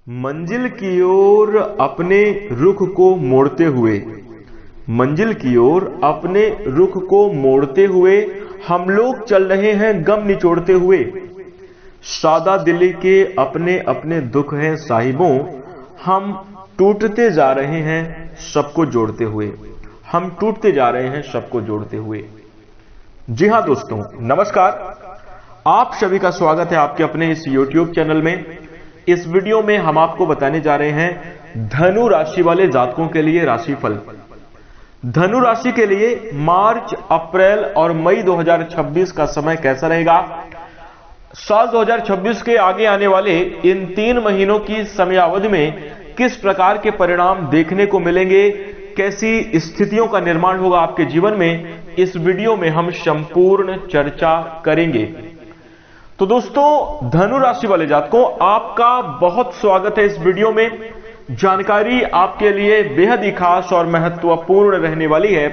मंजिल की ओर अपने रुख को मोड़ते हुए, मंजिल की ओर अपने रुख को मोड़ते हुए हम लोग चल रहे हैं गम निचोड़ते हुए। सादा दिली के अपने अपने दुख हैं साहिबों, हम टूटते जा रहे हैं सबको जोड़ते हुए, हम टूटते जा रहे हैं सबको जोड़ते हुए। जी हां दोस्तों, नमस्कार। आप सभी का स्वागत है आपके अपने इस YouTube चैनल में। इस वीडियो में हम आपको बताने जा रहे हैं धनु राशि वाले जातकों के लिए राशिफल। धनु राशि के लिए मार्च, अप्रैल और मई 2026 का समय कैसा रहेगा, साल 2026 के आगे आने वाले इन 3 महीनों की समयावधि में किस प्रकार के परिणाम देखने को मिलेंगे, कैसी स्थितियों का निर्माण होगा आपके जीवन में, इस वीडियो में हम संपूर्ण चर्चा करेंगे। तो दोस्तों, धनु राशि वाले जातकों, आपका बहुत स्वागत है इस वीडियो में। जानकारी आपके लिए बेहद ही खास और महत्वपूर्ण रहने वाली है,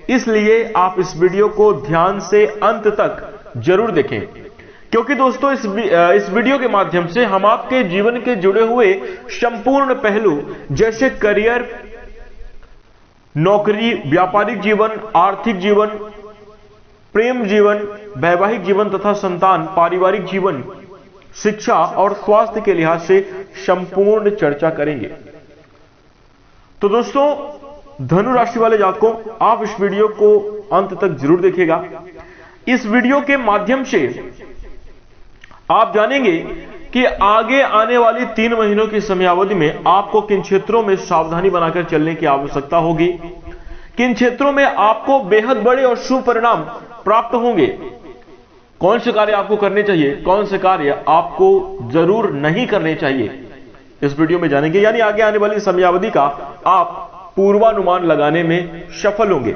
इसलिए आप इस वीडियो को ध्यान से अंत तक जरूर देखें, क्योंकि दोस्तों इस वीडियो के माध्यम से हम आपके जीवन के जुड़े हुए संपूर्ण पहलू जैसे करियर, नौकरी, व्यापारिक जीवन, आर्थिक जीवन, प्रेम जीवन, वैवाहिक जीवन तथा संतान, पारिवारिक जीवन, शिक्षा और स्वास्थ्य के लिहाज से संपूर्ण चर्चा करेंगे। तो दोस्तों, धनु राशि वाले जातकों, आप इस वीडियो को अंत तक जरूर देखिएगा। इस वीडियो के माध्यम से आप जानेंगे कि आगे आने वाली 3 महीनों की समयावधि में आपको किन क्षेत्रों में सावधानी बनाकर चलने की आवश्यकता होगी, किन क्षेत्रों में आपको बेहद बड़े और शुभ परिणाम प्राप्त होंगे, कौन से कार्य आपको करने चाहिए, कौन से कार्य आपको जरूर नहीं करने चाहिए, इस वीडियो में जानेंगे। यानी आगे आने वाली समयावधि का आप पूर्वानुमान लगाने में सफल होंगे।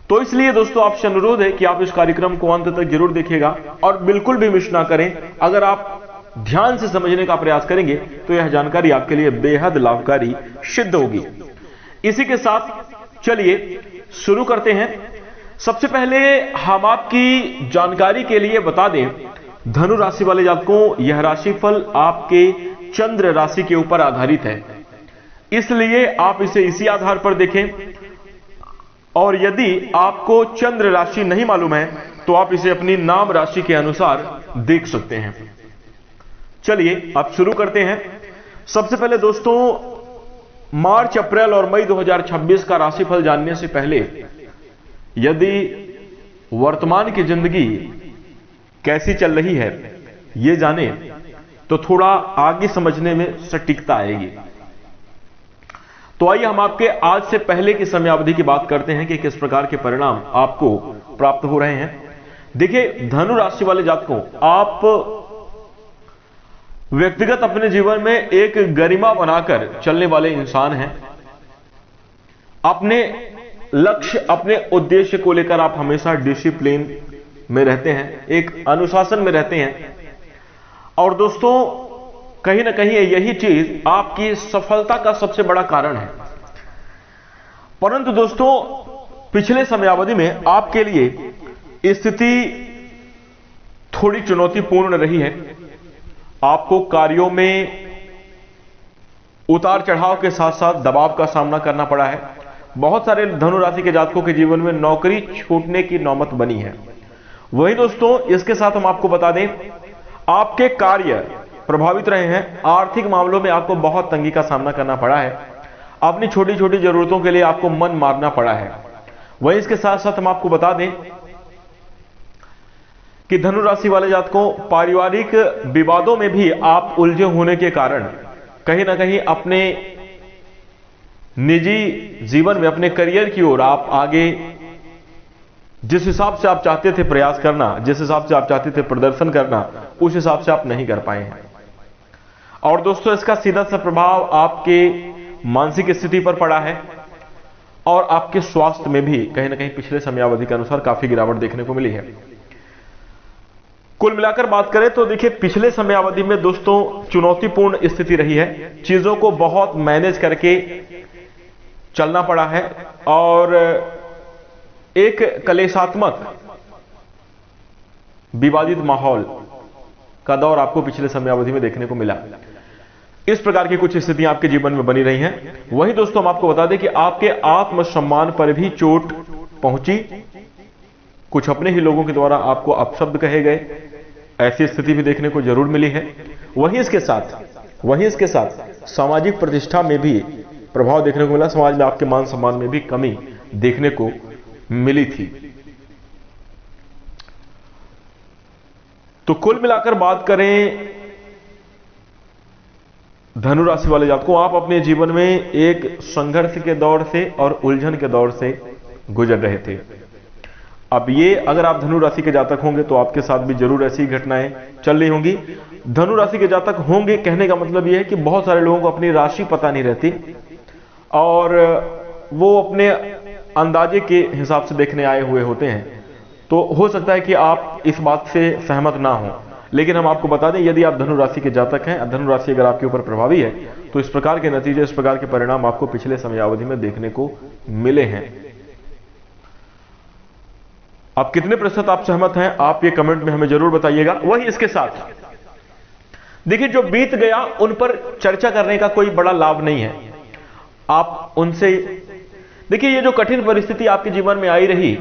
तो इसलिए दोस्तों, आपसे अनुरोध है कि आप इस कार्यक्रम को अंत तक जरूर देखिएगा और बिल्कुल भी मिस ना करें। अगर आप ध्यान से समझने का प्रयास करेंगे तो यह जानकारी आपके लिए बेहद लाभकारी सिद्ध होगी। इसी के साथ चलिए शुरू करते हैं। सबसे पहले हम आपकी जानकारी के लिए बता दें, धनु राशि वाले जातकों, यह राशिफल आपके चंद्र राशि के ऊपर आधारित है, इसलिए आप इसे इसी आधार पर देखें। और यदि आपको चंद्र राशि नहीं मालूम है तो आप इसे अपनी नाम राशि के अनुसार देख सकते हैं। चलिए अब शुरू करते हैं। सबसे पहले दोस्तों, मार्च, अप्रैल और मई 2026 का राशिफल जानने से पहले यदि वर्तमान की जिंदगी कैसी चल रही है यह जाने तो थोड़ा आगे समझने में सटीकता आएगी। तो आइए हम आपके आज से पहले की समयावधि की बात करते हैं कि किस प्रकार के परिणाम आपको प्राप्त हो रहे हैं। देखिए, धनु राशि वाले जातकों, आप व्यक्तिगत अपने जीवन में एक गरिमा बनाकर चलने वाले इंसान हैं। अपने लक्ष्य, अपने उद्देश्य को लेकर आप हमेशा डिसिप्लिन में रहते हैं, एक अनुशासन में रहते हैं। और दोस्तों, कहीं ना कहीं यही चीज आपकी सफलता का सबसे बड़ा कारण है। परंतु दोस्तों, पिछले समयावधि में आपके लिए स्थिति थोड़ी चुनौतीपूर्ण रही है। आपको कार्यों में उतार चढ़ाव के साथ साथ दबाव का सामना करना पड़ा है। बहुत सारे धनु राशि के जातकों के जीवन में नौकरी छूटने की नौबत बनी है। वही दोस्तों, इसके साथ हम आपको बता दें, आपके कार्य प्रभावित रहे हैं। आर्थिक मामलों में आपको बहुत तंगी का सामना करना पड़ा है। अपनी छोटी छोटी जरूरतों के लिए आपको मन मारना पड़ा है। वही इसके साथ साथ हम आपको बता दें कि धनु राशि वाले जातकों, पारिवारिक विवादों में भी आप उलझे होने के कारण कहीं ना कहीं अपने निजी जीवन में, अपने करियर की ओर आप आगे जिस हिसाब से आप चाहते थे प्रयास करना, जिस हिसाब से आप चाहते थे प्रदर्शन करना, उस हिसाब से आप नहीं कर पाए हैं। और दोस्तों, इसका सीधा सा प्रभाव आपके मानसिक स्थिति पर पड़ा है और आपके स्वास्थ्य में भी कहीं ना कहीं पिछले समयावधि के अनुसार काफी गिरावट देखने को मिली है। कुल मिलाकर बात करें तो देखिए, पिछले समयावधि में दोस्तों चुनौतीपूर्ण स्थिति रही है। चीजों को बहुत मैनेज करके चलना पड़ा है और एक कलेशात्मक विवादित माहौल का दौर आपको पिछले समयावधि में देखने को मिला। इस प्रकार की कुछ स्थितियां आपके जीवन में बनी रही हैं। वही दोस्तों हम आपको बता दें कि आपके आत्मसम्मान पर भी चोट पहुंची, कुछ अपने ही लोगों के द्वारा आपको अपशब्द कहे गए, ऐसी स्थिति भी देखने को जरूर मिली है। वहीं इसके साथ सामाजिक प्रतिष्ठा में भी प्रभाव देखने को मिला, समाज में आपके मान सम्मान में भी कमी देखने को मिली थी। तो कुल मिलाकर बात करें धनु राशि वाले जातकों, आप अपने जीवन में एक संघर्ष के दौर से और उलझन के दौर से गुजर रहे थे। अब ये अगर आप धनु राशि के जातक होंगे तो आपके साथ भी जरूर ऐसी घटनाएं चल रही होंगी। धनु राशि के जातक होंगे कहने का मतलब यह है कि बहुत सारे लोगों को अपनी राशि पता नहीं रहती और वो अपने अंदाजे के हिसाब से देखने आए हुए होते हैं। तो हो सकता है कि आप इस बात से सहमत ना हो, लेकिन हम आपको बता दें यदि आप धनु राशि के जातक हैं, धनु राशि अगर आपके ऊपर प्रभावी है तो इस प्रकार के नतीजे, इस प्रकार के परिणाम आपको पिछले समयावधि में देखने को मिले हैं। आप कितने प्रतिशत आप सहमत हैं, आप ये कमेंट में हमें जरूर बताइएगा। वही इसके साथ देखिए, जो बीत गया उन पर चर्चा करने का कोई बड़ा लाभ नहीं है। आप उनसे देखिए, ये जो कठिन परिस्थिति आपके जीवन में आई रही,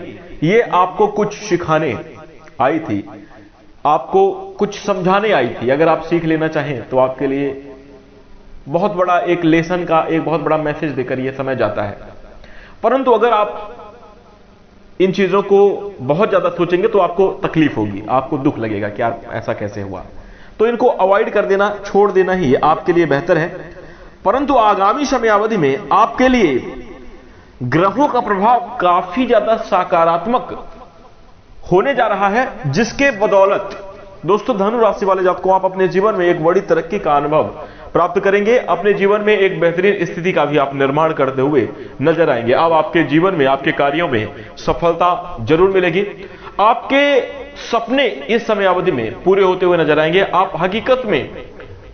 ये आपको कुछ सिखाने आई थी, आपको कुछ समझाने आई थी। अगर आप सीख लेना चाहें तो आपके लिए बहुत बड़ा एक लेसन का एक बहुत बड़ा मैसेज देकर यह समय जाता है। परंतु अगर आप इन चीजों को बहुत ज्यादा सोचेंगे तो आपको तकलीफ होगी, आपको दुख लगेगा कि यार ऐसा कैसे हुआ। तो इनको अवॉइड कर देना, छोड़ देना ही आपके लिए बेहतर है। परंतु आगामी समयावधि में आपके लिए ग्रहों का प्रभाव काफी ज्यादा सकारात्मक होने जा रहा है, जिसके बदौलत दोस्तों धनु राशि वाले जातकों आप अपने जीवन में एक बड़ी तरक्की का अनुभव प्राप्त करेंगे। अपने जीवन में एक बेहतरीन स्थिति का भी आप निर्माण करते हुए नजर आएंगे। अब आपके जीवन में, आपके कार्यों में सफलता जरूर मिलेगी। आपके सपने इस समयावधि में पूरे होते हुए नजर आएंगे। आप हकीकत में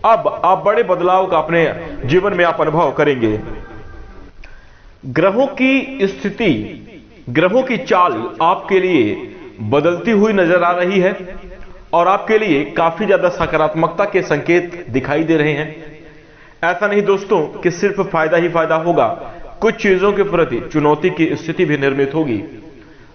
अब आप बड़े बदलाव का अपने जीवन में आप अनुभव करेंगे। ग्रहों की स्थिति, ग्रहों की चाल आपके लिए बदलती हुई नजर आ रही है और आपके लिए काफी ज्यादा सकारात्मकता के संकेत दिखाई दे रहे हैं। ऐसा नहीं दोस्तों कि सिर्फ फायदा ही फायदा होगा, कुछ चीजों के प्रति चुनौती की स्थिति भी निर्मित होगी,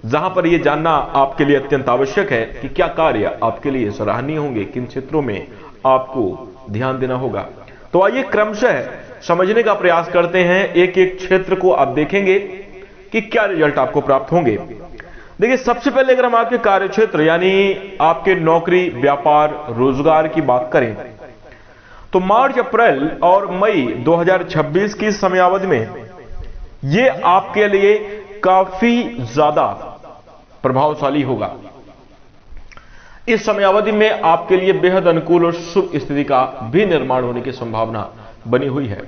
जहां पर यह जानना आपके लिए अत्यंत आवश्यक है कि क्या कार्य आपके लिए सराहनीय होंगे, किन क्षेत्रों में आपको ध्यान देना होगा। तो आइए क्रमशः समझने का प्रयास करते हैं। एक एक क्षेत्र को आप देखेंगे कि क्या रिजल्ट आपको प्राप्त होंगे। देखिए, सबसे पहले अगर हम आपके कार्य क्षेत्र यानी आपके नौकरी, व्यापार, रोजगार की बात करें तो मार्च, अप्रैल और मई 2026 की समयावधि में यह आपके लिए काफी ज्यादा प्रभावशाली होगा। इस समयावधि में आपके लिए बेहद अनुकूल और शुभ स्थिति का भी निर्माण होने की संभावना बनी हुई है।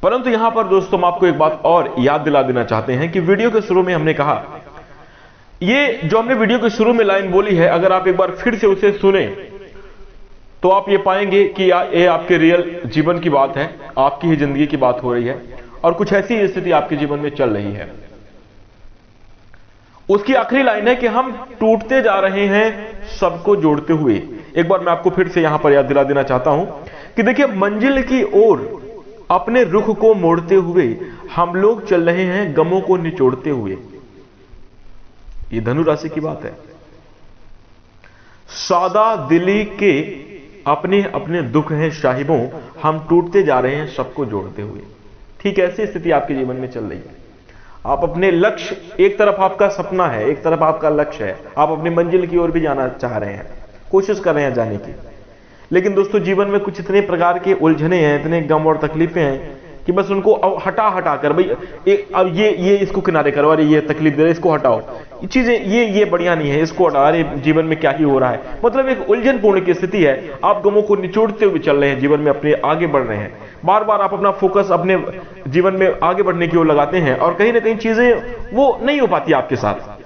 परंतु यहां पर दोस्तों हम आपको एक बात और याद दिला देना चाहते हैं कि वीडियो के शुरू में हमने कहा, ये जो हमने वीडियो के शुरू में लाइन बोली है, अगर आप एक बार फिर से उसे सुने तो आप ये पाएंगे कि ये आपके रियल जीवन की बात है, आपकी ही जिंदगी की बात हो रही है और कुछ ऐसी स्थिति आपके जीवन में चल रही है। उसकी आखिरी लाइन है कि हम टूटते जा रहे हैं सबको जोड़ते हुए। एक बार मैं आपको फिर से यहां पर याद दिला देना चाहता हूं कि देखिए, मंजिल की ओर अपने रुख को मोड़ते हुए हम लोग चल रहे हैं गमों को निचोड़ते हुए। ये धनु राशि की बात है। सादा दिली के अपने अपने दुख हैं साहिबों, हम टूटते जा रहे हैं सबको जोड़ते हुए। ठीक ऐसी स्थिति आपके जीवन में चल रही है। आप अपने लक्ष्य, एक तरफ आपका सपना है, एक तरफ आपका लक्ष्य है, आप अपनी मंजिल की ओर भी जाना चाह रहे हैं, कोशिश कर रहे हैं जाने की। लेकिन दोस्तों जीवन में कुछ इतने प्रकार के उलझने हैं, इतने गम और तकलीफें हैं कि बस उनको हटा कर भाई अब ये इसको किनारे करो, अरे ये तकलीफ दे रहे इसको हटाओ, ये चीजें ये बढ़िया नहीं है, इसको हटाओ, अरे जीवन में क्या ही हो रहा है। मतलब एक उलझन पूर्ण की स्थिति है। आप गमों को निचोड़ते हुए चल रहे हैं, जीवन में अपने आगे बढ़ रहे हैं। बार बार आप अपना फोकस अपने जीवन में आगे बढ़ने की ओर लगाते हैं और कहीं ना कहीं चीजें वो नहीं हो पाती आपके साथ।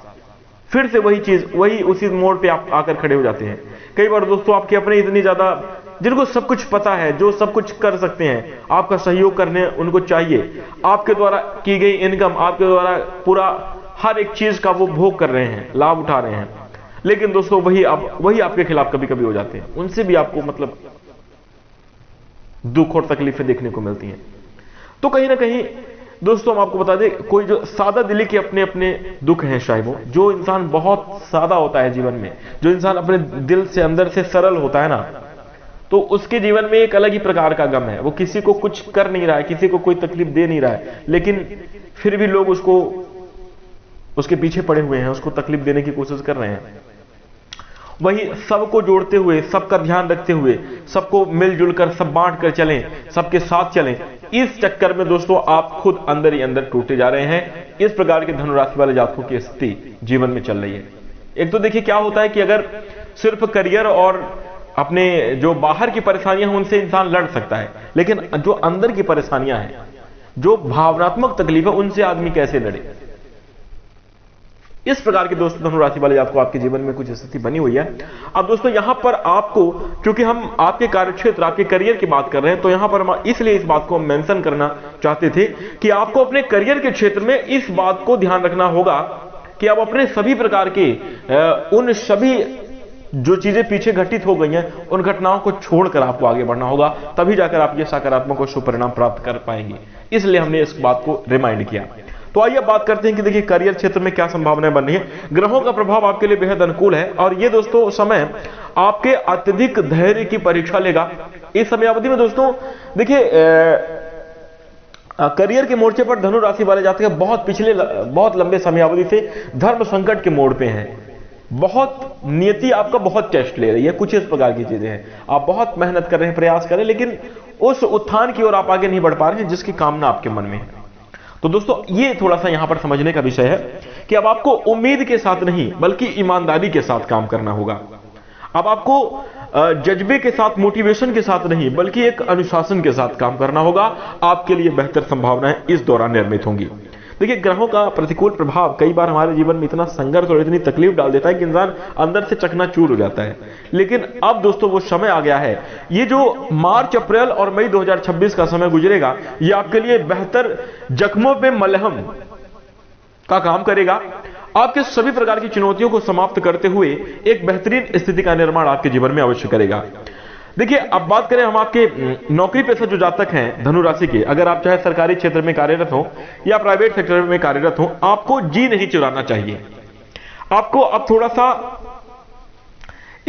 फिर से वही चीज, वही उसी मोड़ पे आप आकर खड़े हो जाते हैं। कई बार दोस्तों आपके अपने इतनी ज्यादा, जिनको सब कुछ पता है, जो सब कुछ कर सकते हैं, आपका सहयोग करने उनको चाहिए, आपके द्वारा की गई इनकम, आपके द्वारा पूरा हर एक चीज का वो भोग कर रहे हैं, लाभ उठा रहे हैं। लेकिन दोस्तों वही आपके खिलाफ कभी कभी हो जाते हैं। उनसे भी आपको मतलब दुख और तकलीफें देखने को मिलती हैं। तो कहीं ना कहीं दोस्तों हम आपको बता दें, कोई जो सादा दिली के अपने अपने दुख हैं, शायद वो जो इंसान बहुत सादा होता है जीवन में, जो इंसान अपने दिल से अंदर से सरल होता है ना, तो उसके जीवन में एक अलग ही प्रकार का गम है। वो किसी को कुछ कर नहीं रहा है, किसी को कोई तकलीफ दे नहीं रहा है, लेकिन फिर भी लोग उसके पीछे पड़े हुए हैं, उसको तकलीफ देने की कोशिश कर रहे हैं। वही सबको जोड़ते हुए, सबका ध्यान रखते हुए, सबको मिलजुल कर, सब बांट कर चलें, सबके साथ चलें, इस चक्कर में दोस्तों आप खुद अंदर ही अंदर टूटे जा रहे हैं। इस प्रकार के धनु राशि वाले जातकों की स्थिति जीवन में चल रही है। एक तो देखिए क्या होता है कि अगर सिर्फ करियर और अपने जो बाहर की परेशानियां हैं उनसे इंसान लड़ सकता है, लेकिन जो अंदर की परेशानियां हैं, जो भावनात्मक तकलीफ है, उनसे आदमी कैसे लड़े। इस प्रकार के दोस्तों धनु राशि वाले आपको आपके जीवन में कुछ स्थिति बनी हुई है। अब दोस्तों यहां पर आपको, क्योंकि हम आपके कार्यक्षेत्र, आपके करियर की बात कर रहे हैं, तो यहां पर हम इसलिए इस बात को मेंशन करना चाहते थे कि आपको अपने करियर के क्षेत्र में इस बात को ध्यान रखना होगा कि आप अपने सभी प्रकार के उन सभी जो चीजें पीछे घटित हो गई हैं, उन घटनाओं को छोड़कर आपको आगे बढ़ना होगा, तभी जाकर आप ये सकारात्मक और शुभ परिणाम प्राप्त कर पाएंगे। इसलिए हमने इस बात को रिमाइंड किया। तो आइए बात करते हैं कि देखिए करियर क्षेत्र में क्या संभावनाएं बन रही है। ग्रहों का प्रभाव आपके लिए बेहद अनुकूल है और ये दोस्तों समय आपके अत्यधिक धैर्य की परीक्षा लेगा। इस समय अवधि में दोस्तों देखिए करियर के मोर्चे पर धनु राशि वाले जातक बहुत लंबे समय अवधि से धर्म संकट के मोड़ पे हैं। बहुत नियति आपका बहुत टेस्ट ले रही है। कुछ इस प्रकार की चीजें हैं, आप बहुत मेहनत कर रहे हैं, प्रयास कर रहे हैं, लेकिन उस उत्थान की ओर आप आगे नहीं बढ़ पा रहे हैं जिसकी कामना आपके मन में है। तो दोस्तों ये थोड़ा सा यहां पर समझने का विषय है कि अब आपको उम्मीद के साथ नहीं बल्कि ईमानदारी के साथ काम करना होगा। अब आपको जज्बे के साथ, मोटिवेशन के साथ नहीं बल्कि एक अनुशासन के साथ काम करना होगा। आपके लिए बेहतर संभावनाएं इस दौरान निर्मित होंगी। देखिए ग्रहों का प्रतिकूल प्रभाव कई बार हमारे जीवन में इतना संघर्ष और इतनी तकलीफ डाल देता है कि इंसान अंदर से चकनाचूर हो जाता है। लेकिन अब दोस्तों वो समय आ गया है, ये जो मार्च, अप्रैल और मई 2026 का समय गुजरेगा, ये आपके लिए बेहतर जख्मों पे मलहम का काम करेगा। आपके सभी प्रकार की चुनौतियों को समाप्त करते हुए एक बेहतरीन स्थिति का निर्माण आपके जीवन में अवश्य करेगा। देखिए अब बात करें हम आपके नौकरी पेशा जो जातक हैं धनु राशि के, अगर आप चाहे सरकारी क्षेत्र में कार्यरत हो या प्राइवेट सेक्टर में कार्यरत हो, आपको जी नहीं चुराना चाहिए। आपको अब थोड़ा सा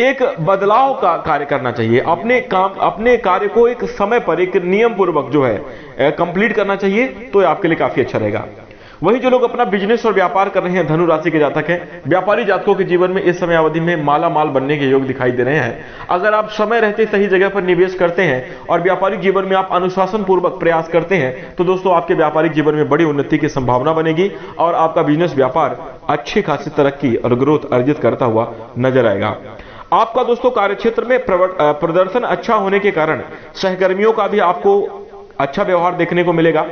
एक बदलाव का कार्य करना चाहिए। अपने कार्य को एक समय पर, एक नियम पूर्वक जो है कंप्लीट करना चाहिए, तो आपके लिए काफी अच्छा रहेगा। वही जो लोग अपना बिजनेस और व्यापार कर रहे हैं धनु राशि के जातक हैं, व्यापारी जातकों के जीवन में इस समय अवधि में माला माल बनने के योग दिखाई दे रहे हैं। अगर आप समय रहते सही जगह पर निवेश करते हैं और व्यापारिक जीवन में आप अनुशासन पूर्वक प्रयास करते हैं, तो दोस्तों आपके व्यापारिक जीवन में बड़ी उन्नति की संभावना बनेगी और आपका बिजनेस व्यापार अच्छी खासी तरक्की और ग्रोथ अर्जित करता हुआ नजर आएगा। आपका दोस्तों कार्यक्षेत्र में प्रदर्शन अच्छा होने के कारण सहकर्मियों का भी आपको अच्छा व्यवहार देखने को मिलेगा।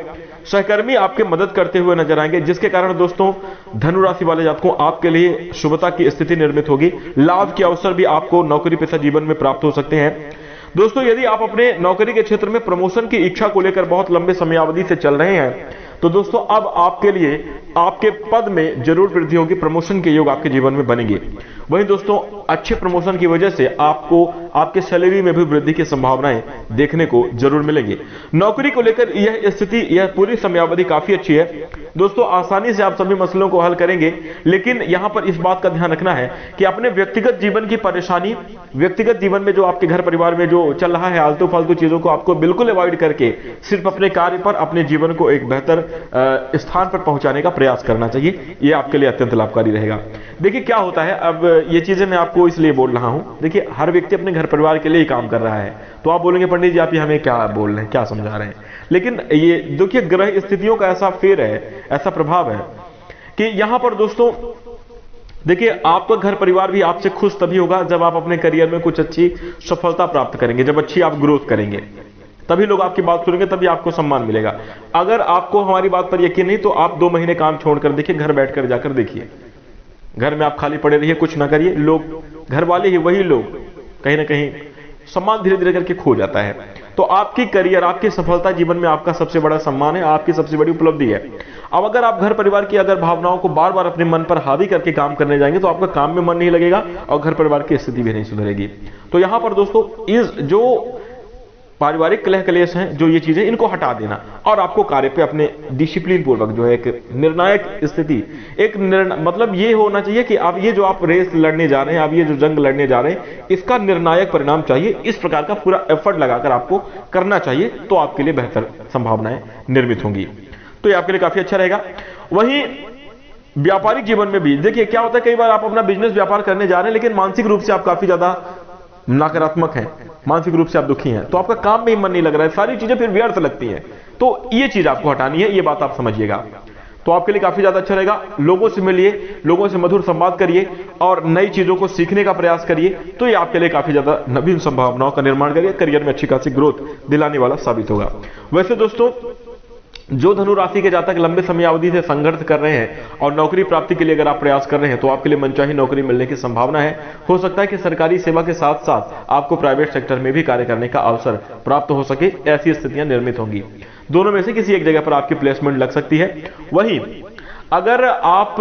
सहकर्मी आपके मदद करते हुए नजर आएंगे, जिसके कारण दोस्तों धनु राशि वाले जातकों आपके लिए शुभता की स्थिति निर्मित होगी। लाभ के अवसर भी आपको नौकरी पेशा जीवन में प्राप्त हो सकते हैं। दोस्तों यदि आप अपने नौकरी के क्षेत्र में प्रमोशन की इच्छा को लेकर बहुत लंबे समयावधि से चल रहे हैं, तो दोस्तों अब आपके लिए आपके पद में जरूर वृद्धि होगी। प्रमोशन के योग आपके जीवन में बनेंगे। वहीं दोस्तों अच्छे प्रमोशन की वजह से आपको आपके सैलरी में भी वृद्धि की संभावनाएं देखने को जरूर मिलेंगी। नौकरी को लेकर यह स्थिति, यह पूरी समयावधि काफी अच्छी है दोस्तों। आसानी से आप सभी मसलों को हल करेंगे, लेकिन यहां पर इस बात का ध्यान रखना है कि अपने व्यक्तिगत जीवन की परेशानी, व्यक्तिगत जीवन में जो आपके घर परिवार में जो चल रहा है आलतू फालतू चीजों को आपको बिल्कुल अवॉइड करके सिर्फ अपने कार्य पर, अपने जीवन को एक बेहतर स्थान पर पहुंचाने का प्रयास करना चाहिए। यह आपके लिए अत्यंत लाभकारी रहेगा। देखिए क्या होता है, अब ये चीजें मैं आपको इसलिए बोल रहा हूं, देखिए हर व्यक्ति अपने घर परिवार के लिए ही काम कर रहा है। तो आप बोलेंगे पंडित जी आप ये हमें क्या बोल रहे हैं, क्या समझा रहे हैं, लेकिन ये देखिए ग्रह स्थितियों का ऐसा फेर है, ऐसा प्रभाव है कि यहां पर दोस्तों देखिए आपका घर परिवार भी आपसे खुश तभी होगा जब आप अपने करियर में कुछ अच्छी सफलता प्राप्त करेंगे, जब अच्छी आप ग्रोथ करेंगे, तभी लोग आपकी बात सुनेंगे, तभी आपको सम्मान मिलेगा। अगर आपको हमारी बात पर यकीन नहीं तो आप 2 महीने काम छोड़कर देखिए, घर बैठकर जाकर देखिए, घर में आप खाली पड़े रहिए, कुछ ना करिए, लोग घर वाले ही वही लोग कहीं ना कहीं सम्मान धीरे धीरे करके खो जाता है। तो आपकी करियर, आपकी सफलता जीवन में आपका सबसे बड़ा सम्मान है, आपकी सबसे बड़ी उपलब्धि है। अब अगर आप घर परिवार की अगर भावनाओं को बार बार अपने मन पर हावी करके काम करने जाएंगे तो आपका काम में मन नहीं लगेगा और घर परिवार की स्थिति भी नहीं सुधरेगी। तो यहां पर दोस्तों इस जो पारिवारिक कलह कलेश हैं, जो ये चीजें, इनको हटा देना और आपको कार्य पे अपने डिसिप्लिन पूर्वक जो है एक निर्णायक स्थिति, एक मतलब ये होना चाहिए कि आप ये जो आप रेस लड़ने जा रहे हैं, आप ये जो जंग लड़ने जा रहे हैं, इसका निर्णायक परिणाम चाहिए। इस प्रकार का पूरा एफर्ट लगाकर आपको करना चाहिए, तो आपके लिए बेहतर संभावनाएं निर्मित होंगी। तो ये आपके लिए काफी अच्छा रहेगा। वहीं व्यापारिक जीवन में भी देखिए क्या होता है, कई बार आप अपना बिजनेस व्यापार करने जा रहे हैं, लेकिन मानसिक रूप से आप काफी ज्यादा नकारात्मक हैं, मानसिक रूप से आप दुखी हैं, तो आपका काम में ही मन नहीं लग रहा है, सारी चीजें फिर व्यर्थ लगती हैं। तो ये चीज आपको हटानी है, ये बात आप समझिएगा। तो आपके लिए काफी ज्यादा अच्छा रहेगा। लोगों से मिलिए, लोगों से मधुर संवाद करिए और नई चीजों को सीखने का प्रयास करिए, तो ये आपके लिए काफी ज्यादा नवीन संभावनाओं का निर्माण करिए, करियर में अच्छी खासी ग्रोथ दिलाने वाला साबित होगा। वैसे दोस्तों, जो धनु राशि के जातक लंबे समय अवधि से संघर्ष कर रहे हैं और नौकरी प्राप्ति के लिए अगर आप प्रयास कर रहे हैं, तो आपके लिए मनचाही नौकरी मिलने की संभावना है। हो सकता है कि सरकारी सेवा के साथ साथ आपको प्राइवेट सेक्टर में भी कार्य करने का अवसर प्राप्त हो सके, ऐसी स्थितियां निर्मित होंगी। दोनों में से किसी एक जगह पर आपकी प्लेसमेंट लग सकती है। वहीं अगर आप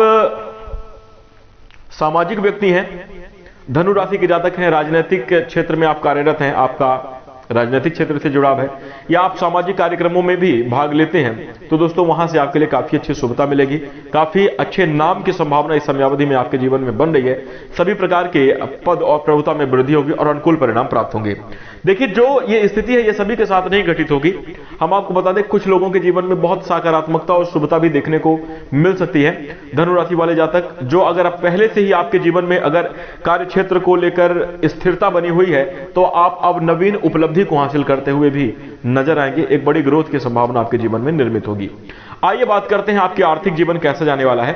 सामाजिक व्यक्ति हैं, धनु राशि के जातक हैं, राजनीतिक क्षेत्र में आप कार्यरत हैं, आपका राजनीतिक क्षेत्र से जुड़ाव है, या आप सामाजिक कार्यक्रमों में भी भाग लेते हैं, तो दोस्तों वहां से आपके लिए काफी अच्छी शुभता मिलेगी। काफी अच्छे नाम की संभावना इस समयावधि में आपके जीवन में बन रही है। सभी प्रकार के पद और प्रभुता में वृद्धि होगी और अनुकूल परिणाम प्राप्त होंगे। देखिए, जो ये स्थिति है, ये सभी के साथ नहीं घटित होगी। हम आपको बता दें, कुछ लोगों के जीवन में बहुत सकारात्मकता और शुभता भी देखने को मिल सकती है। धनु राशि वाले जातक, जो अगर आप पहले से ही आपके जीवन में अगर कार्य क्षेत्र को लेकर स्थिरता बनी हुई है, तो आप अब नवीन उपलब्धि को हासिल करते हुए भी नजर आएंगे। एक बड़ी ग्रोथ की संभावना आपके जीवन में निर्मित होगी। आइए बात करते हैं आपके आर्थिक जीवन कैसे जाने वाला है।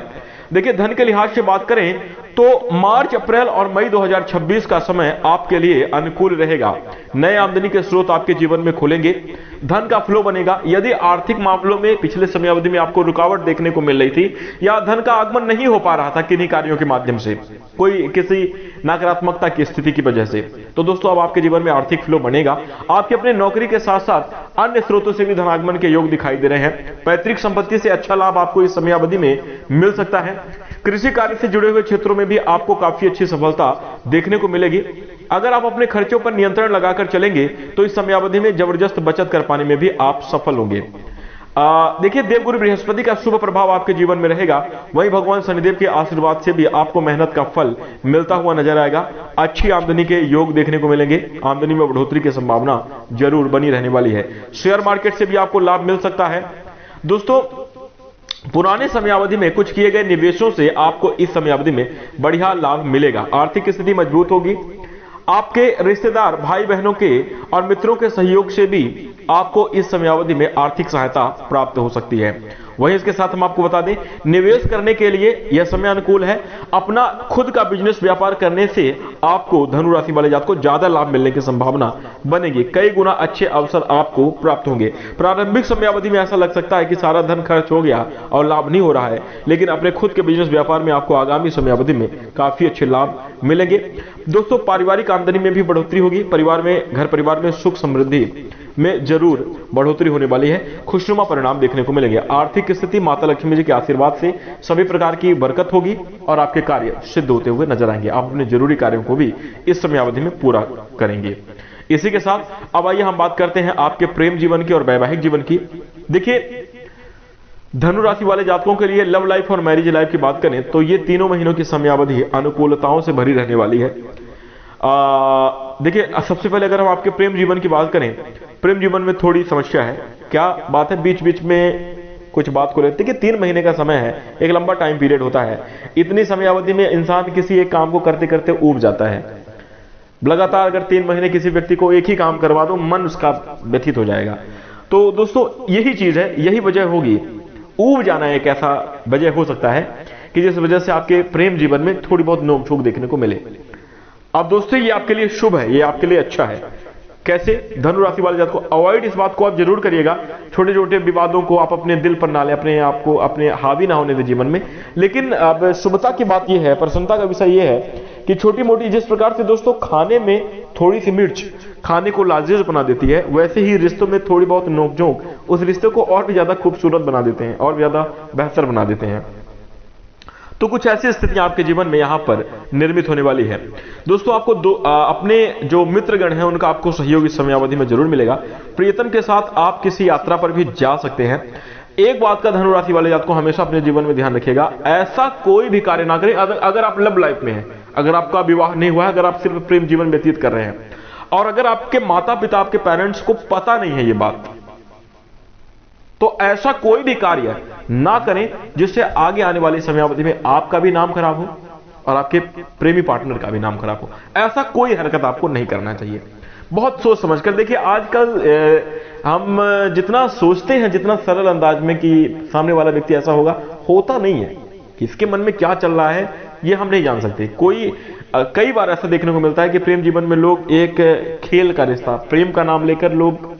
देखिए, धन के लिहाज से बात करें तो मार्च, अप्रैल और मई 2026 का समय आपके लिए अनुकूल रहेगा। नए आमदनी के स्रोत आपके जीवन में खुलेंगे, धन का फ्लो बनेगा। यदि आर्थिक मामलों में पिछले समय अवधि में आपको रुकावट देखने को मिल रही थी या धन का आगमन नहीं हो पा रहा था किन्हीं कार्यों के माध्यम से, कोई किसी नकारात्मकता की स्थिति की वजह से, तो दोस्तों अब आपके जीवन में आर्थिक फ्लो बनेगा। आपकी अपने नौकरी के साथ साथ अन्य स्रोतों से भी धनागमन के योग दिखाई दे रहे हैं। पैतृक संपत्ति से अच्छा लाभ आपको इस समयावधि में मिल सकता है। कृषि कार्य से जुड़े हुए क्षेत्रों में भी आपको काफी अच्छी सफलता देखने को मिलेगी। अगर आप अपने खर्चों पर नियंत्रण लगाकर चलेंगे, तो इस समयावधि में जबरदस्त बचत कर पाने में भी आप सफल होंगे। देखिए, देवगुरु बृहस्पति का शुभ प्रभाव आपके जीवन में रहेगा। वहीं भगवान शनिदेव के आशीर्वाद से भी आपको मेहनत का फल मिलता हुआ नजर आएगा। अच्छी आमदनी के योग देखने को मिलेंगे। आमदनी में बढ़ोतरी की संभावना जरूर बनी रहने वाली है। शेयर मार्केट से भी आपको लाभ मिल सकता है। दोस्तों, पुराने समयावधि में कुछ किए गए निवेशों से आपको इस समयावधि में बढ़िया लाभ मिलेगा। आर्थिक स्थिति मजबूत होगी। आपके रिश्तेदार, भाई बहनों के और मित्रों के सहयोग से भी आपको इस समयावधि में आर्थिक सहायता प्राप्त हो सकती है। वहीं इसके साथ हम आपको बता दें, निवेश करने के लिए यह समय अनुकूल है। अपना खुद का बिजनेस व्यापार करने से आपको धनु राशि वाले जातक को ज्यादा लाभ मिलने की संभावना बनेगी। कई गुना अच्छे अवसर आपको प्राप्त होंगे। प्रारंभिक समयावधि में ऐसा लग सकता है कि सारा धन खर्च हो गया और लाभ नहीं हो रहा है, लेकिन अपने खुद के बिजनेस व्यापार में आपको आगामी समयावधि में काफी अच्छे लाभ मिलेंगे। दोस्तों, पारिवारिक आमदनी में भी बढ़ोतरी होगी। परिवार में, घर परिवार में सुख समृद्धि में जरूर बढ़ोतरी होने वाली है। खुशनुमा परिणाम देखने को मिलेंगे। आर्थिक स्थिति माता लक्ष्मी जी के आशीर्वाद से सभी प्रकार की बरकत होगी और आपके कार्य सिद्ध होते हुए नजर आएंगे। आप अपने जरूरी कार्यों को भी इस समयावधि में पूरा करेंगे। इसी के साथ अब आइए हम बात करते हैं आपके प्रेम जीवन की और वैवाहिक जीवन की। देखिए, धनु राशि वाले जातकों के लिए लव लाइफ और मैरिज लाइफ की बात करें तो ये तीनों महीनों की समयावधि अनुकूलताओं से भरी रहने वाली है। देखिए, सबसे पहले अगर हम आपके प्रेम जीवन की बात करें, प्रेम जीवन में थोड़ी समस्या है। क्या बात है, बीच बीच में कुछ बात को लेते कि 3 महीने का समय है, एक लंबा टाइम पीरियड होता है। इतनी समयावधि में इंसान किसी एक काम को करते करते ऊब जाता है। लगातार अगर 3 महीने किसी व्यक्ति को एक ही काम करवा दो, मन उसका व्यथित हो जाएगा। तो दोस्तों, यही चीज है, यही वजह होगी। ऊब जाना एक ऐसा वजह हो सकता है कि जिस वजह से आपके प्रेम जीवन में थोड़ी बहुत नोकझोंक देखने को मिले। अब दोस्तों, ये आपके लिए शुभ है, ये आपके लिए अच्छा है। कैसे? धनु राशि वाले जातकों को अवॉइड इस बात को आप जरूर करिएगा। छोटे छोटे विवादों को आप अपने दिल पर ना ले, अपने आप को अपने हावी ना होने दे जीवन में। लेकिन अब शुभता की बात यह है, प्रसन्नता का विषय यह है कि छोटी मोटी, जिस प्रकार से दोस्तों खाने में थोड़ी सी मिर्च खाने को लाजीज बना देती है, वैसे ही रिश्तों में थोड़ी बहुत नोकझोंक उस रिश्ते को और भी ज्यादा खूबसूरत बना देते हैं और ज्यादा बेहतर बना देते हैं। तो कुछ ऐसी स्थितियां आपके जीवन में यहां पर निर्मित होने वाली है। दोस्तों आपको अपने जो मित्रगण हैं उनका आपको सहयोग इस समयावधि में जरूर मिलेगा। प्रियतम के साथ आप किसी यात्रा पर भी जा सकते हैं। एक बात का धनु राशि वाले जातकों हमेशा अपने जीवन में ध्यान रखिएगा, ऐसा कोई भी कार्य ना करें अगर आप लव लाइफ में हैं, अगर आपका विवाह नहीं हुआ है, अगर आप सिर्फ प्रेम जीवन व्यतीत कर रहे हैं और अगर आपके माता पिता आपके पेरेंट्स को पता नहीं है ये बात, तो ऐसा कोई भी कार्य ना करें जिससे आगे आने वाली समयावधि में आपका भी नाम खराब हो और आपके प्रेमी पार्टनर का भी नाम खराब हो। ऐसा कोई हरकत आपको नहीं करना चाहिए। बहुत सोच समझ कर देखिए, आजकल हम जितना सोचते हैं, जितना सरल अंदाज में कि सामने वाला व्यक्ति ऐसा होगा, होता नहीं है। किसके मन में क्या चल रहा है ये हम नहीं जान सकते। कई बार ऐसा देखने को मिलता है कि प्रेम जीवन में लोग एक खेल का रिश्ता, प्रेम का नाम लेकर लोग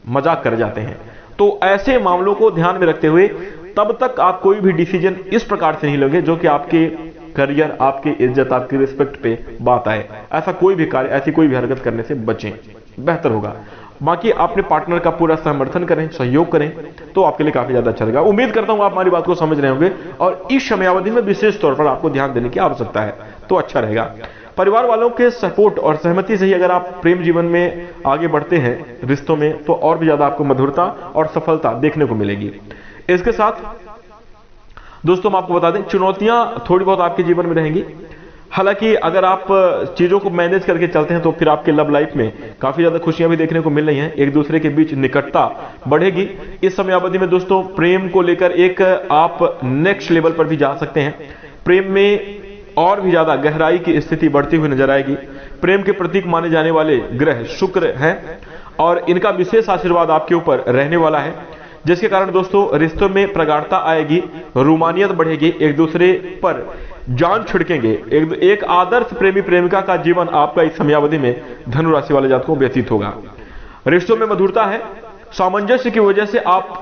मजाक कर जाते हैं। तो ऐसे मामलों को ध्यान में रखते हुए तब तक आप कोई भी डिसीजन इस प्रकार से नहीं लोगे जो कि आपके करियर, आपकी इज्जत, आपकी रिस्पेक्ट पे बात आए। ऐसा कोई भी कार्य, ऐसी कोई भी हरकत करने से बचें, बेहतर होगा। बाकी अपने पार्टनर का पूरा समर्थन करें, सहयोग करें, तो आपके लिए काफी ज्यादा अच्छा रहेगा। उम्मीद करता हूं आप हमारी बात को समझ रहे होंगे और इस समयावधि में विशेष तौर पर आपको ध्यान देने की आवश्यकता है, तो अच्छा रहेगा। परिवार वालों के सपोर्ट और सहमति से ही अगर आप प्रेम जीवन में आगे बढ़ते हैं रिश्तों में, तो और भी ज्यादा आपको मधुरता और सफलता देखने को मिलेगी। इसके साथ दोस्तों हम आपको बता दें, चुनौतियां थोड़ी बहुत आपके जीवन में रहेंगी। हालांकि अगर आप चीजों को मैनेज करके चलते हैं तो फिर आपके लव लाइफ में काफी ज्यादा खुशियां भी देखने को मिल रही हैं। एक दूसरे के बीच निकटता बढ़ेगी। इस समयावधि में दोस्तों प्रेम को लेकर एक आप नेक्स्ट लेवल पर भी जा सकते हैं। प्रेम में और भी ज्यादा गहराई की स्थिति बढ़ती हुई नजर आएगी। प्रेम के प्रतीक माने जाने वाले ग्रह शुक्र हैं और इनका विशेष आशीर्वाद आपके ऊपर रहने वाला है, जिसके कारण दोस्तों रिश्तों में प्रगाढ़ता आएगी, रोमानियत बढ़ेगी, एक दूसरे पर जान छिड़केंगे। एक आदर्श प्रेमी प्रेमिका का जीवन आपका इस समयावधि में धनु राशि वाले जातकों व्यतीत होगा। रिश्तों में मधुरता है, सामंजस्य की वजह से आप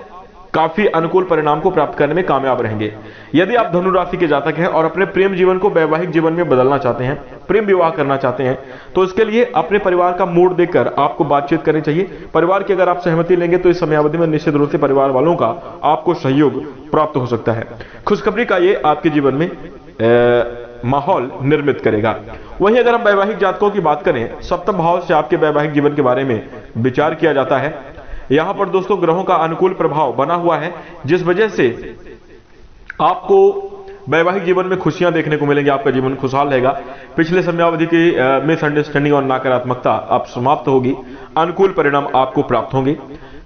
काफी अनुकूल परिणाम को प्राप्त करने में कामयाब रहेंगे। यदि आप धनु राशि के जातक हैं और अपने प्रेम जीवन को वैवाहिक जीवन में बदलना चाहते हैं, प्रेम विवाह करना चाहते हैं, तो इसके लिए अपने परिवार का मूड देखकर आपको बातचीत करनी चाहिए। परिवार की अगर आप सहमति लेंगे तो इस समयावधि में निश्चित रूप से परिवार वालों का आपको सहयोग प्राप्त हो सकता है। खुशखबरी का ये आपके जीवन में माहौल निर्मित करेगा। वहीं अगर हम वैवाहिक जातकों की बात करें, सप्तम भाव से आपके वैवाहिक जीवन के बारे में विचार किया जाता है। यहां पर दोस्तों ग्रहों का अनुकूल प्रभाव बना हुआ है, जिस वजह से आपको वैवाहिक जीवन में खुशियां देखने को मिलेंगी। आपका जीवन खुशहाल रहेगा। पिछले समयावधि की मिसअंडरस्टैंडिंग और नकारात्मकता आप समाप्त होगी। अनुकूल परिणाम आपको प्राप्त होंगे।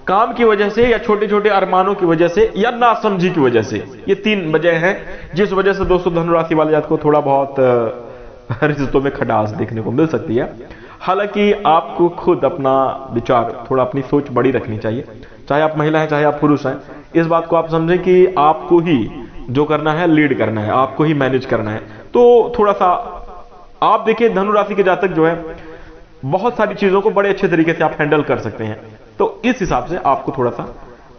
काम की वजह से या छोटे छोटे अरमानों की वजह से या नासमझी की वजह से, ये 3 वजह हैं जिस वजह से दोस्तों धनु राशि वाले जातकों को थोड़ा बहुत रिश्तों में खटास देखने को मिल सकती है। हालांकि आपको खुद अपना विचार, थोड़ा अपनी सोच बड़ी रखनी चाहिए। चाहे आप महिला हैं, चाहे आप पुरुष हैं, इस बात को आप समझें कि आपको ही जो करना है, लीड करना है, आपको ही मैनेज करना है। तो थोड़ा सा आप देखिए, धनु राशि के जातक जो है बहुत सारी चीजों को बड़े अच्छे तरीके से आप हैंडल कर सकते हैं। तो इस हिसाब से आपको थोड़ा सा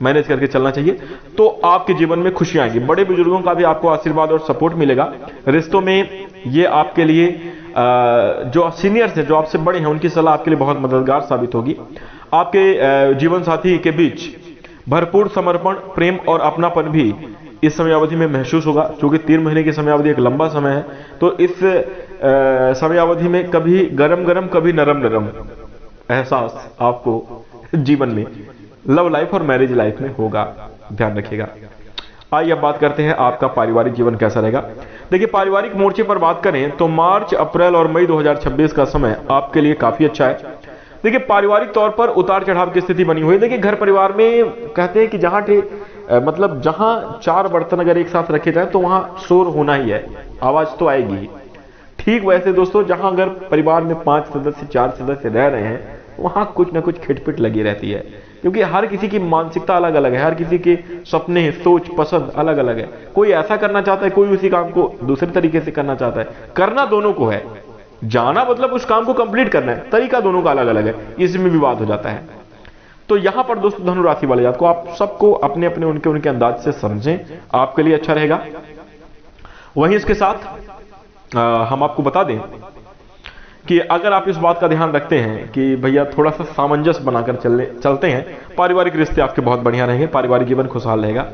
मैनेज करके चलना चाहिए, तो आपके जीवन में खुशियां आएंगी। बड़े बुजुर्गों का भी आपको आशीर्वाद और सपोर्ट मिलेगा। रिश्तों में ये आपके लिए जो सीनियर्स हैं, जो आपसे बड़े हैं, उनकी सलाह आपके लिए बहुत मददगार साबित होगी। आपके जीवन साथी के बीच भरपूर समर्पण, प्रेम और अपनापन भी इस समयावधि में महसूस होगा। क्योंकि 3 महीने की समयावधि एक लंबा समय है, तो इस समयावधि में कभी गरम गरम, कभी नरम नरम एहसास आपको जीवन में लव लाइफ और मैरिज लाइफ में होगा। ध्यान रखिएगा। आइए अब बात करते हैं आपका पारिवारिक जीवन कैसा रहेगा। देखिए, पारिवारिक मोर्चे पर बात करें तो मार्च, अप्रैल और मई 2026 का समय आपके लिए काफी अच्छा है। देखिए, पारिवारिक तौर पर उतार चढ़ाव की स्थिति बनी हुई है। देखिए, घर परिवार में कहते हैं कि जहां 4 बर्तन अगर एक साथ रखे जाए तो वहां शोर होना ही है, आवाज तो आएगी। ठीक वैसे दोस्तों, जहां अगर परिवार में 5 सदस्य, 4 सदस्य रह रहे हैं, वहां कुछ ना कुछ खिटपिट लगी रहती है। क्योंकि हर किसी की मानसिकता अलग अलग है, हर किसी के सपने, सोच, पसंद अलग अलग है। कोई ऐसा करना चाहता है, कोई उसी काम को दूसरे तरीके से करना चाहता है। करना दोनों को है, जाना मतलब उस काम को कंप्लीट करना है, तरीका दोनों का अलग अलग है, इसमें विवाद हो जाता है। तो यहां पर दोस्तों धनु राशि वाले जातकों को आप सबको अपने अपने उनके अंदाज से समझें, आपके लिए अच्छा रहेगा। वहीं इसके साथ हम आपको बता दें कि अगर आप इस बात का ध्यान रखते हैं कि भैया थोड़ा सा सामंजस्य बनाकर चलते हैं, पारिवारिक रिश्ते आपके बहुत बढ़िया रहेंगे, पारिवारिक जीवन खुशहाल रहेगा।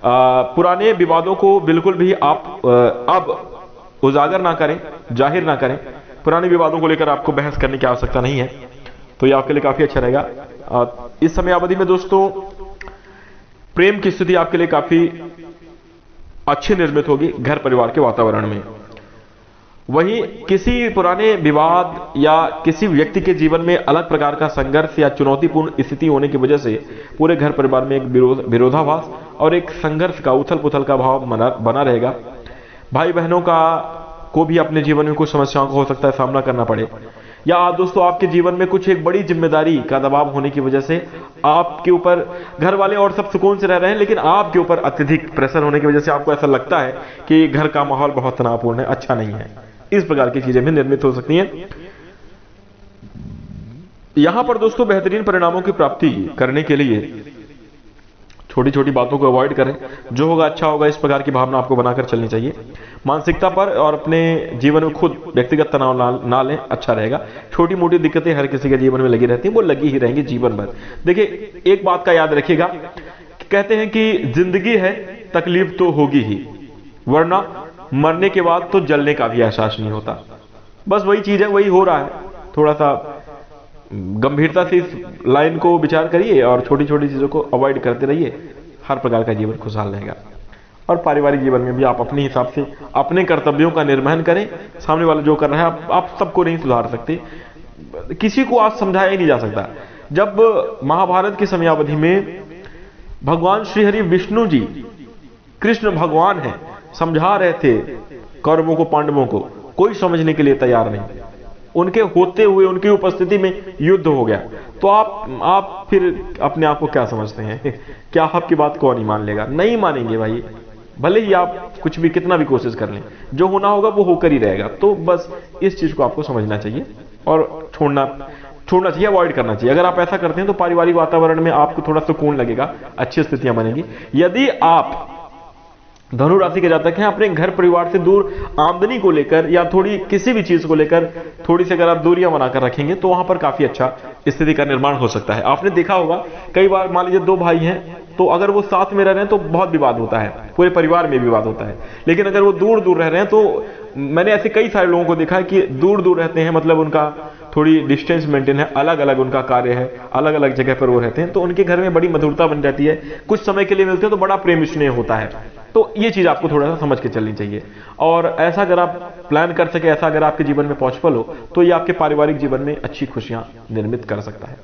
पुराने विवादों को बिल्कुल भी आप अब उजागर ना करें, जाहिर ना करें। पुराने विवादों को लेकर आपको बहस करने की आवश्यकता नहीं है, तो ये आपके लिए काफी अच्छा रहेगा। इस समय अवधि में दोस्तों प्रेम की स्थिति आपके लिए काफी अच्छी निर्मित होगी घर परिवार के वातावरण में। वहीं किसी पुराने विवाद या किसी व्यक्ति के जीवन में अलग प्रकार का संघर्ष या चुनौतीपूर्ण स्थिति होने की वजह से पूरे घर परिवार में एक विरोधाभास और एक संघर्ष का, उथल पुथल का भाव बना रहेगा। भाई बहनों को भी अपने जीवन में कुछ समस्याओं को हो सकता है सामना करना पड़े, या दोस्तों आपके जीवन में कुछ एक बड़ी जिम्मेदारी का दबाव होने की वजह से आपके ऊपर घर वाले और सब सुकून से रह रहे हैं, लेकिन आपके ऊपर अत्यधिक प्रेशर होने की वजह से आपको ऐसा लगता है कि घर का माहौल बहुत तनावपूर्ण है, अच्छा नहीं है। इस प्रकार की चीजें भी निर्मित हो सकती हैं। यहां पर दोस्तों बेहतरीन परिणामों की प्राप्ति करने के लिए छोटी छोटी बातों को अवॉइड करें। जो होगा अच्छा होगा, इस प्रकार की भावना आपको बनाकर चलनी चाहिए। मानसिकता पर और अपने जीवन में खुद व्यक्तिगत तनाव ना लें, अच्छा रहेगा। छोटी मोटी दिक्कतें हर किसी के जीवन में लगी रहती हैं, वो लगी ही रहेंगी जीवन भर। देखिए एक बात का याद रखिएगा, कहते हैं कि जिंदगी है तकलीफ तो होगी ही, वरना मरने के बाद तो जलने का भी एहसास नहीं होता। बस वही चीज है, वही हो रहा है। थोड़ा सा गंभीरता से इस लाइन को विचार करिए और छोटी छोटी चीजों को अवॉइड करते रहिए, हर प्रकार का जीवन खुशहाल रहेगा। और पारिवारिक जीवन में भी आप अपने हिसाब से अपने कर्तव्यों का निर्वहन करें। सामने वाला जो कर रहा है आप सबको नहीं सुधार सकते, किसी को आज समझाया ही नहीं जा सकता। जब महाभारत की समयावधि में भगवान श्री हरि विष्णु जी, कृष्ण भगवान है, समझा रहे थे कौरवों को, पांडवों को, कोई समझने के लिए तैयार नहीं। उनके होते हुए, उनकी उपस्थिति में युद्ध हो गया, तो आप फिर अपने आप को क्या समझते हैं? क्या आपकी बात कौन ही मान लेगा? नहीं मानेंगे भाई, भले ही आप कुछ भी कितना भी कोशिश कर लें, जो होना होगा वो होकर ही रहेगा। तो बस इस चीज को आपको समझना चाहिए और छोड़ना चाहिए, अवॉइड करना चाहिए। अगर आप ऐसा करते हैं तो पारिवारिक वातावरण में आपको थोड़ा सुकून लगेगा, अच्छी स्थितियां बनेंगी। यदि आप धनु राशि के जातक हैं, अपने घर परिवार से दूर आमदनी को लेकर या थोड़ी किसी भी चीज को लेकर थोड़ी सी अगर आप दूरियां बनाकर रखेंगे तो वहां पर काफी अच्छा स्थिति का निर्माण हो सकता है। आपने देखा होगा कई बार, मान लीजिए 2 भाई हैं, तो अगर वो साथ में रह रहे हैं तो बहुत विवाद होता है, पूरे परिवार में विवाद होता है। लेकिन अगर वो दूर दूर रह रहे हैं, तो मैंने ऐसे कई सारे लोगों को देखा है कि दूर दूर रहते हैं, मतलब उनका थोड़ी डिस्टेंस मेंटेन है, अलग अलग उनका कार्य है, अलग अलग जगह पर वो रहते हैं, तो उनके घर में बड़ी मधुरता बन जाती है। कुछ समय के लिए मिलते हैं तो बड़ा प्रेम स्नेह होता है। तो ये चीज आपको थोड़ा सा समझ के चलनी चाहिए। और ऐसा अगर आप प्लान कर सके, ऐसा अगर आपके जीवन में पॉसिबल हो, तो ये आपके पारिवारिक जीवन में अच्छी खुशियां निर्मित कर सकता है।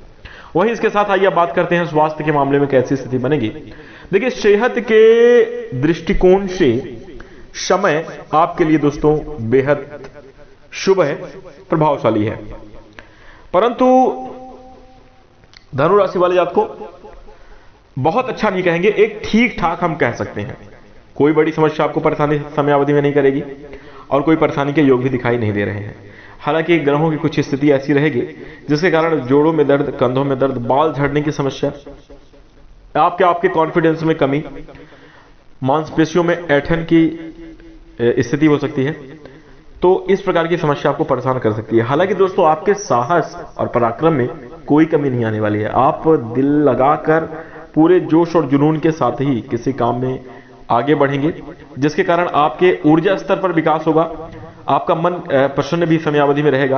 वहीं इसके साथ आइए बात करते हैं स्वास्थ्य के मामले में कैसी स्थिति बनेगी। देखिए सेहत के दृष्टिकोण से समय आपके लिए दोस्तों बेहद शुभ है, प्रभावशाली है। परंतु धनु राशि वाले जातकों बहुत अच्छा नहीं कहेंगे, एक ठीक ठाक हम कह सकते हैं। कोई बड़ी समस्या आपको परेशानी समयावधि में नहीं करेगी और कोई परेशानी के योग भी दिखाई नहीं दे रहे हैं। हालांकि ग्रहों की कुछ स्थिति ऐसी रहेगी जिसके कारण जोड़ों में दर्द, कंधों में दर्द, बाल झड़ने की समस्या, आपके कॉन्फिडेंस में कमी, मांसपेशियों में ऐंठन की स्थिति हो सकती है। तो इस प्रकार की समस्या आपको परेशान कर सकती है। हालांकि दोस्तों आपके साहस और पराक्रम में कोई कमी नहीं आने वाली है। आप दिल लगाकर पूरे जोश और जुनून के साथ ही किसी काम में आगे बढ़ेंगे, जिसके कारण आपके ऊर्जा स्तर पर विकास होगा। आपका मन प्रसन्न भी समयावधि में रहेगा,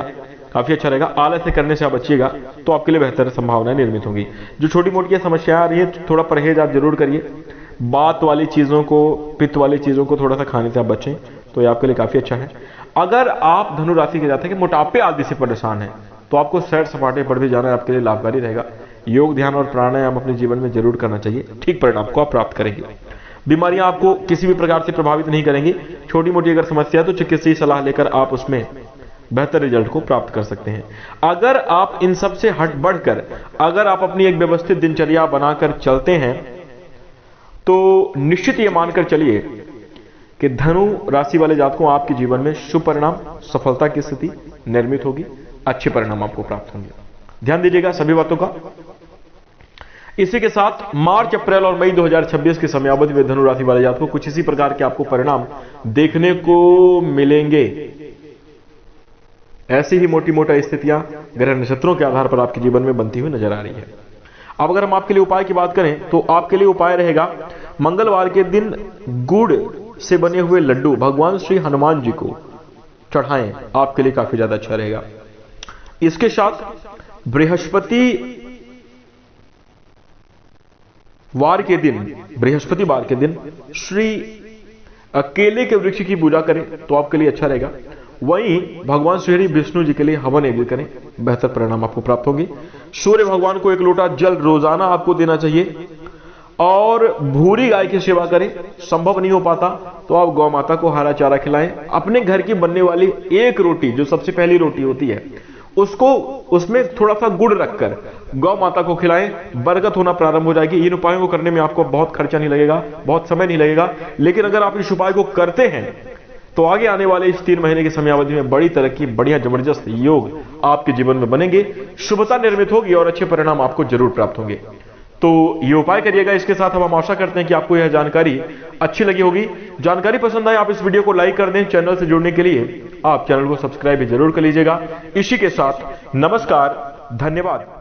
काफी अच्छा रहेगा। आलस्य करने से आप बचिएगा तो आपके लिए बेहतर संभावनाएं निर्मित होंगी। जो छोटी मोटी समस्या आ रही है, थोड़ा परहेज आप जरूर करिए। बात वाली चीजों को, पित्त वाली चीजों को थोड़ा सा खाने से आप बचें, तो ये आपके लिए काफी अच्छा है। अगर आप धनु राशि के जाते हैं कि मोटापे आदि से परेशान है, तो आपको सैर सपाटे पर भी जाना आपके लिए लाभकारी रहेगा। योग, ध्यान और प्राणायाम अपने जीवन में जरूर करना चाहिए, ठीक परिणाम को आप प्राप्त करेंगे। बीमारियां आपको किसी भी प्रकार से प्रभावित नहीं करेंगी। छोटी मोटी अगर समस्या है तो चिकित्सीय सलाह लेकर आप उसमें बेहतर रिजल्ट को प्राप्त कर सकते हैं। अगर आप इन सब से हट बढ़कर अगर आप अपनी एक व्यवस्थित दिनचर्या बनाकर चलते हैं, तो निश्चित ये मानकर चलिए कि धनु राशि वाले जातकों आपके जीवन में शुभ परिणाम, सफलता की स्थिति निर्मित होगी, अच्छे परिणाम आपको प्राप्त होंगे। ध्यान दीजिएगा सभी बातों का। इसी के साथ मार्च, अप्रैल और मई 2026 की समयावधि में धनु राशि वाले जातकों कुछ इसी प्रकार के आपको परिणाम देखने को मिलेंगे। ऐसी ही मोटी मोटा स्थितियां ग्रह नक्षत्रों के आधार पर आपके जीवन में बनती हुई नजर आ रही है। अब अगर हम आपके लिए उपाय की बात करें तो आपके लिए उपाय रहेगा, मंगलवार के दिन गुड़ से बने हुए लड्डू भगवान श्री हनुमान जी को चढ़ाएं, आपके लिए काफी ज्यादा अच्छा रहेगा। इसके साथ बृहस्पतिवार के दिन श्री केले के वृक्ष की पूजा करें तो आपके लिए अच्छा रहेगा। वहीं भगवान श्री विष्णु जी के लिए हवन यज्ञ करें, बेहतर परिणाम आपको प्राप्त होंगे। सूर्य भगवान को 1 लोटा जल रोजाना आपको देना चाहिए और भूरी गाय की सेवा करें। संभव नहीं हो पाता तो आप गौ माता को हरा चारा खिलाएं। अपने घर की बनने वाली एक रोटी, जो सबसे पहली रोटी होती है, उसको उसमें थोड़ा सा गुड़ रखकर गौ माता को खिलाएं, बरकत होना प्रारंभ हो जाएगी। इन उपायों को करने में आपको बहुत खर्चा नहीं लगेगा, बहुत समय नहीं लगेगा, लेकिन अगर आप इस उपाय को करते हैं तो आगे आने वाले इस 3 महीने की समयावधि में बड़ी तरक्की, बढ़िया जबरदस्त योग आपके जीवन में बनेंगे, शुभता निर्मित होगी और अच्छे परिणाम आपको जरूर प्राप्त होंगे। तो ये उपाय करिएगा। इसके साथ हम आशा करते हैं कि आपको यह जानकारी अच्छी लगी होगी। जानकारी पसंद आए आप इस वीडियो को लाइक कर दें। चैनल से जुड़ने के लिए आप चैनल को सब्सक्राइब भी जरूर कर लीजिएगा। इसी के साथ नमस्कार, धन्यवाद।